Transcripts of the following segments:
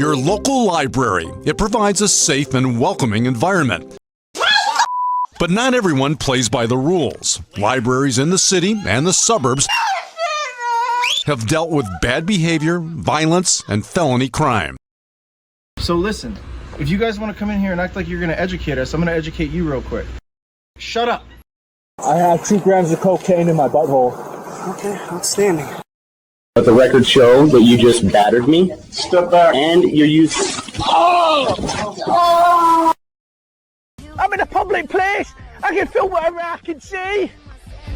Your local library. It provides a safe and welcoming environment. But not everyone plays by the rules. Libraries in the city and the suburbs have dealt with bad behavior, violence, and felony crime. So listen, if you guys want to come in here and act like you're going to educate us, I'm going to educate you real quick. Shut up. I have 2 grams of cocaine in my butthole. Okay, outstanding. Let the record show that you just battered me. Step back. And you're using... I'm in a public place. I can film whatever I can see.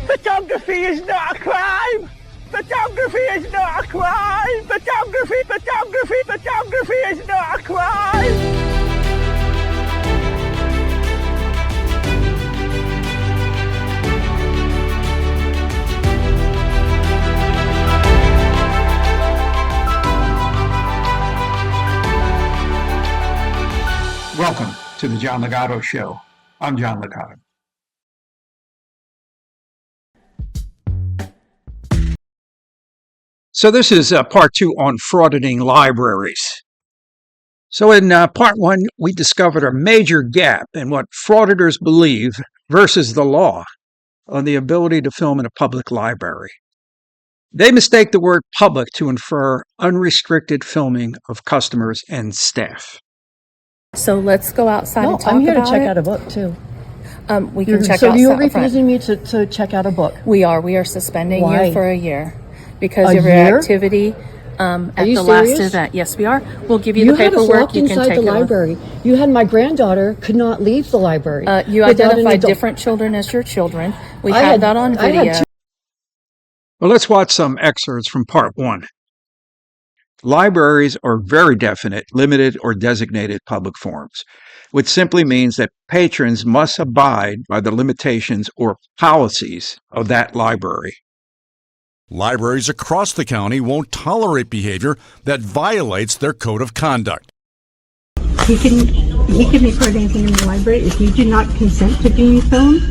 Photography is not a crime. Photography is not a crime. Photography is not a crime. Welcome to the John Ligato Show. I'm John Ligato. So this is part 2 on frauditing libraries. So in part 1, we discovered a major gap in what frauditors believe versus the law on the ability to film in a public library. They mistake the word public to infer unrestricted filming of customers and staff. So let's go outside and talk about it. I'm here to check out a book too. We can check out. So you're refusing me to check out a book? We are. We are suspending Why? you for a year because A of your year? activity at you the last serious? event. Yes, we are. We'll give you the had us paperwork. locked You can inside take the it. library. You had my granddaughter could not leave the library. You without an identified adult. different children as your children. We I had had- that on I had video. Well, let's watch some excerpts from part 1. Libraries are very definite, limited, or designated public forums, which simply means that patrons must abide by the limitations or policies of that library. Libraries across the county won't tolerate behavior that violates their code of conduct. He can record anything in the library. If you do not consent to being filmed,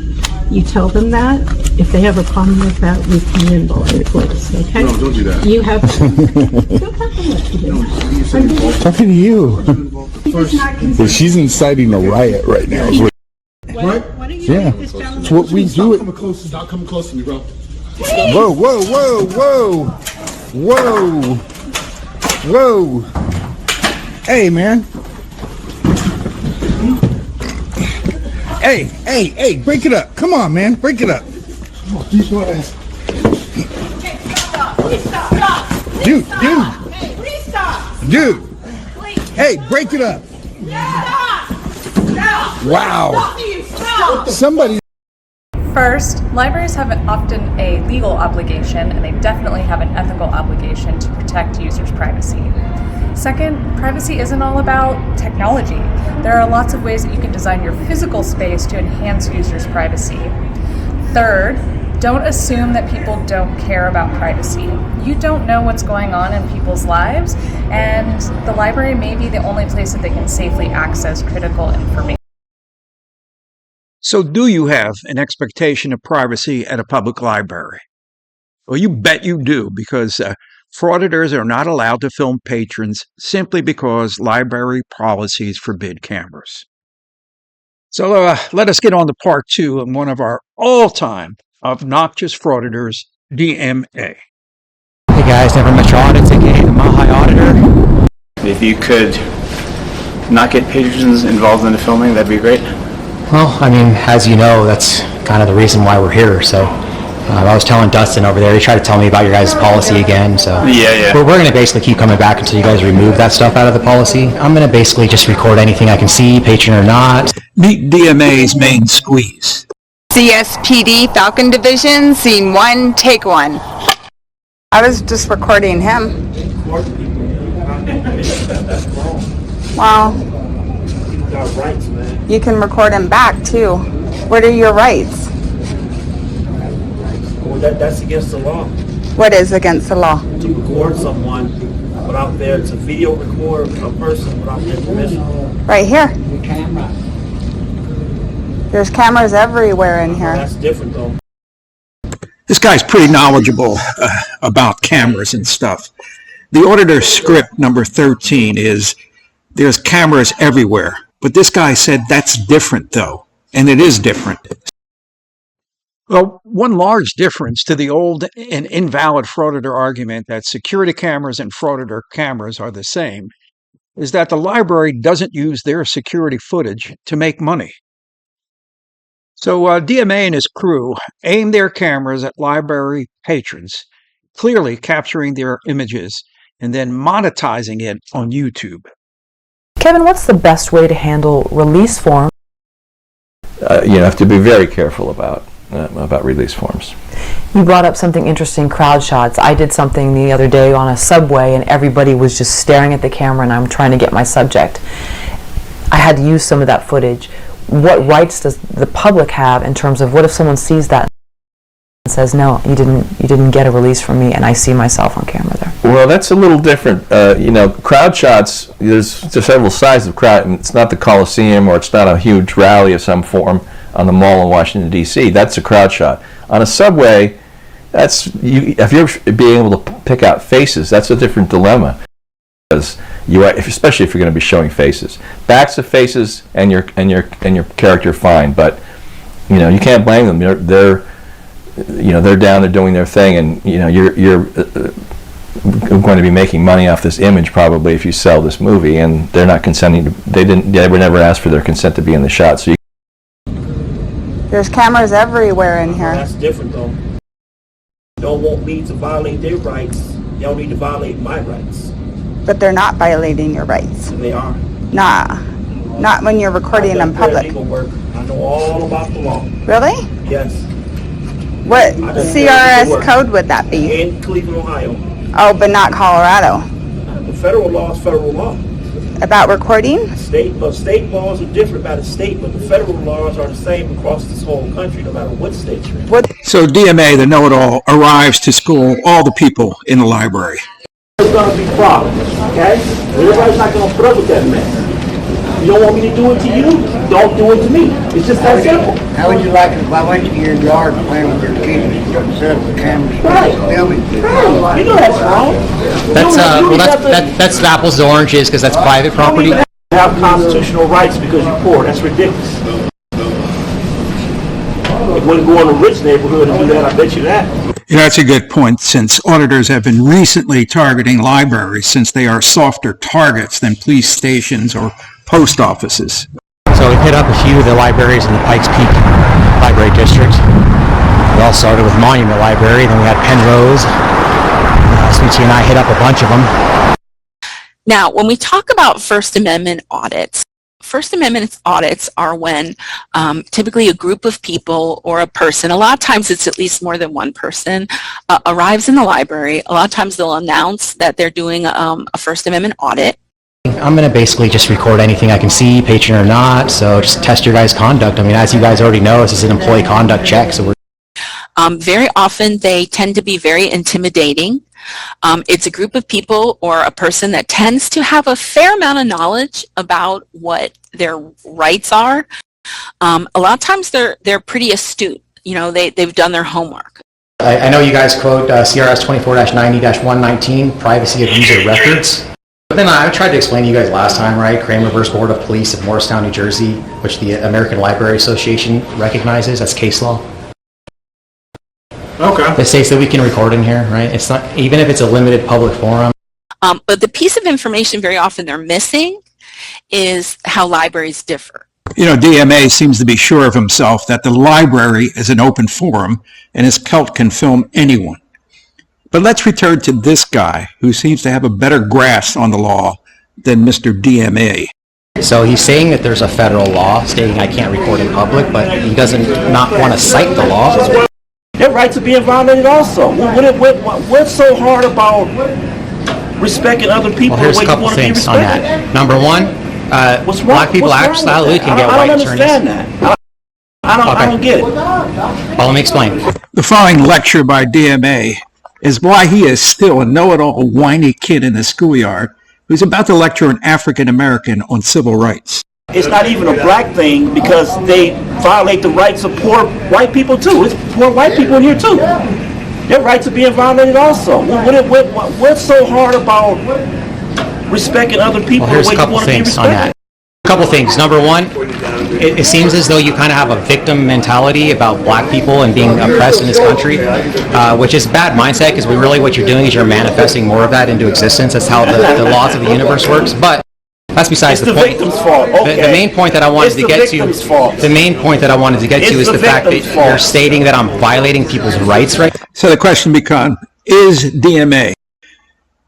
you tell them that. If they have a problem with that, we can involve the police, okay? No, don't do that. You have don't have to much to do. Talking to you. He does not consent. Well, she's inciting a riot right now. Why don't you Yeah. make this gentleman? It's what we do. Stop coming close to me, bro. Whoa, whoa, whoa, whoa. Whoa. Whoa. Hey, man. Hey, break it up. Come on, man. Break it up. Please stop. Dude. Hey, please stop. Dude. Please. Hey, break it up. Stop. Wow. Stop. Somebody. First, libraries have often a legal obligation, and they definitely have an ethical obligation to protect users' privacy. Second, privacy isn't all about technology. There are lots of ways that you can design your physical space to enhance users' privacy. Third, don't assume that people don't care about privacy. You don't know what's going on in people's lives, and the library may be the only place that they can safely access critical information. So do you have an expectation of privacy at a public library? Well, you bet you do, because frauditors are not allowed to film patrons simply because library policies forbid cameras. So let us get on to part 2 of one of our all-time obnoxious frauditors, DMA. Hey guys, never met your audits, aka the Mile High Auditor. If you could not get patrons involved in the filming, that'd be great. Well, I mean, as you know, that's kind of the reason why we're here. So I was telling Dustin over there, he tried to tell me about your guys' policy again. So Yeah. We're going to basically keep coming back until you guys remove that stuff out of the policy. I'm going to basically just record anything I can see, patron or not. Meet DMA's main squeeze. CSPD Falcon Division, scene 1, take 1. I was just recording him. Well, you can record him back too. What are your rights? Well, that's against the law. What is against the law? To record someone without to video record a person without their permission. Right here. There's cameras everywhere in here. That's different though. This guy's pretty knowledgeable about cameras and stuff. The auditor script number 13 is, there's cameras everywhere. But this guy said that's different, though. And it is different. Well, one large difference to the old and invalid frauditor argument that security cameras and frauditor cameras are the same is that the library doesn't use their security footage to make money. So DMA and his crew aim their cameras at library patrons, clearly capturing their images and then monetizing it on YouTube. Kevin, what's the best way to handle release forms? You have to be very careful about release forms. You brought up something interesting, crowd shots. I did something the other day on a subway and everybody was just staring at the camera and I'm trying to get my subject. I had to use some of that footage. What rights does the public have in terms of what if someone sees that and says, no, you didn't get a release from me and I see myself on camera there? Well, that's a little different. Crowd shots, there's several sizes of crowd. It's not the Coliseum or it's not a huge rally of some form on the mall in Washington, D.C. That's a crowd shot. On a subway, if you're being able to pick out faces, that's a different dilemma. Because especially if you're going to be showing faces, backs of faces and your character, fine. But you can't blame them. They're down there doing their thing, and you're going to be making money off this image probably if you sell this movie, and they're not consenting to. They were never asked for their consent to be in the shot. So there's cameras everywhere in here. That's different though. You don't want me to violate their rights. You don't need to violate my rights. But they're not violating your rights. They are. Nah, not when you're recording in public. Legal work. I know all about the law. Really? Yes. What CRS code would that be? In Cleveland, Ohio. Oh, but not Colorado. The federal law is federal law. About recording? State laws are different by the state, but the federal laws are the same across this whole country, no matter what state you're in. So DMA, the know-it-all, arrives to school all the people in the library. There's going to be problems, okay? Everybody's not going to put up with that mess. You don't want me to do it to you? Don't do it to me. It's just that simple. How would you like it if I went to your yard and played with your kids and set up the cameras? Right. You know that's wrong. That's apples to oranges because that's private property. You have constitutional rights because you're poor. That's ridiculous. It wouldn't go in a rich neighborhood and do that, I bet you that. That's a good point, since auditors have been recently targeting libraries since they are softer targets than police stations or post offices. So we hit up a few of the libraries in the Pikes Peak Library District. We all started with Monument Library, then we had Penrose. Sweetie and I hit up a bunch of them. Now, when we talk about First Amendment audits, First Amendment audits are when typically a group of people or a person, a lot of times it's at least more than one person, arrives in the library. A lot of times they'll announce that they're doing a First Amendment audit. I'm going to basically just record anything I can see, patron or not, so just test your guys' conduct. I mean, as you guys already know, this is an employee conduct check, so we're very often they tend to be very intimidating. It's a group of people or a person that tends to have a fair amount of knowledge about what their rights are. A lot of times they're pretty astute. They've done their homework. I know you guys quote CRS 24-90-119, privacy of user records. But then I tried to explain to you guys last time, right? Kramer versus Board of Police of Morristown, New Jersey, which the American Library Association recognizes. That's case law. Okay. It states that we can record in here, right? It's not, even if it's a limited public forum. But the piece of information very often they're missing is how libraries differ. DMA seems to be sure of himself that the library is an open forum and his cult can film anyone. But let's return to this guy who seems to have a better grasp on the law than Mr. DMA. So he's saying that there's a federal law stating I can't record in public, but he doesn't not want to cite the law. Their rights are being violated also. What's so hard about respecting other people? Well, here's a couple things on that. Number one, black people absolutely can get white attorneys. I don't get it. Well, let me explain. The following lecture by DMA is why he is still a know-it-all whiny kid in the schoolyard who's about to lecture an African-American on civil rights. It's not even a black thing because they violate the rights of poor white people too. It's poor white people in here too. Their rights are being violated also. What's so hard about respecting other people Well, here's the way a couple you want to be things on respected. that. A couple things. Number one, it seems as though you kind of have a victim mentality about black people and being oppressed in this country, which is a bad mindset because really what you're doing is you're manifesting more of that into existence. That's how the laws of the universe works. But that's besides It's the the point. victim's fault. Okay. The main point that I wanted It's to the get victim's to. fault. The main point that I wanted to get to It's is the the fact that victim's fault. you're stating that I'm violating people's rights, right? So the question becomes, is DMA,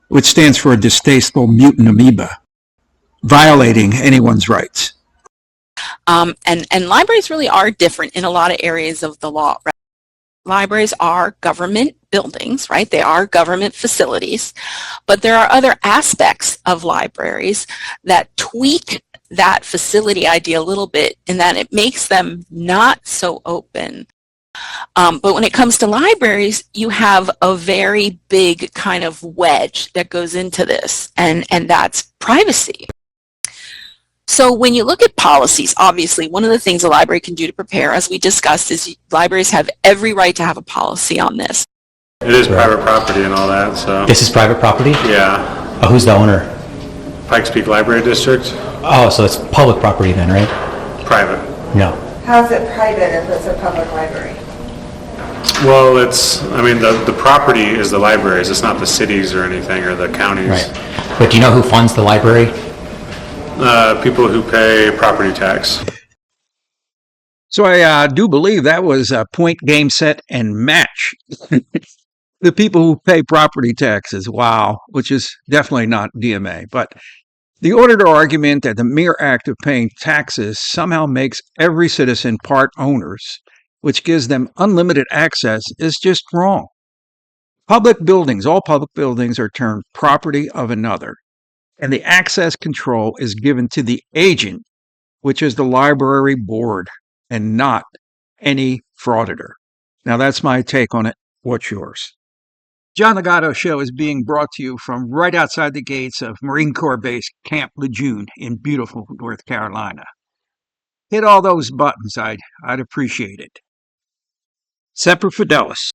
which stands for a distasteful mutant amoeba, violating anyone's rights? And libraries really are different in a lot of areas of the law. Right? Libraries are government buildings, right? They are government facilities, but there are other aspects of libraries that tweak that facility idea a little bit in that it makes them not so open. But when it comes to libraries, you have a very big kind of wedge that goes into this, and that's privacy. So when you look at policies, obviously, one of the things a library can do to prepare, as we discussed, is libraries have every right to have a policy on this. It is private property and all that, so. This is private property? Yeah. Who's the owner? Pikes Peak Library District, Oh, so it's public property then, right? private. No. How's it private if it's a public library? Well, the property is the libraries, it's not the cities or anything, or the counties. Right. But do you know who funds the library? People who pay property tax. So I do believe that was a point, game, set, and match. The people who pay property taxes, wow, which is definitely not DMA. But the auditor argument that the mere act of paying taxes somehow makes every citizen part owners, which gives them unlimited access, is just wrong. Public buildings, all public buildings are termed property of another, and the access control is given to the agent, which is the library board, and not any frauditor. Now that's my take on it. What's yours? John Ligato Show is being brought to you from right outside the gates of Marine Corps Base Camp Lejeune in beautiful North Carolina. Hit all those buttons. I'd appreciate it. Semper Fidelis.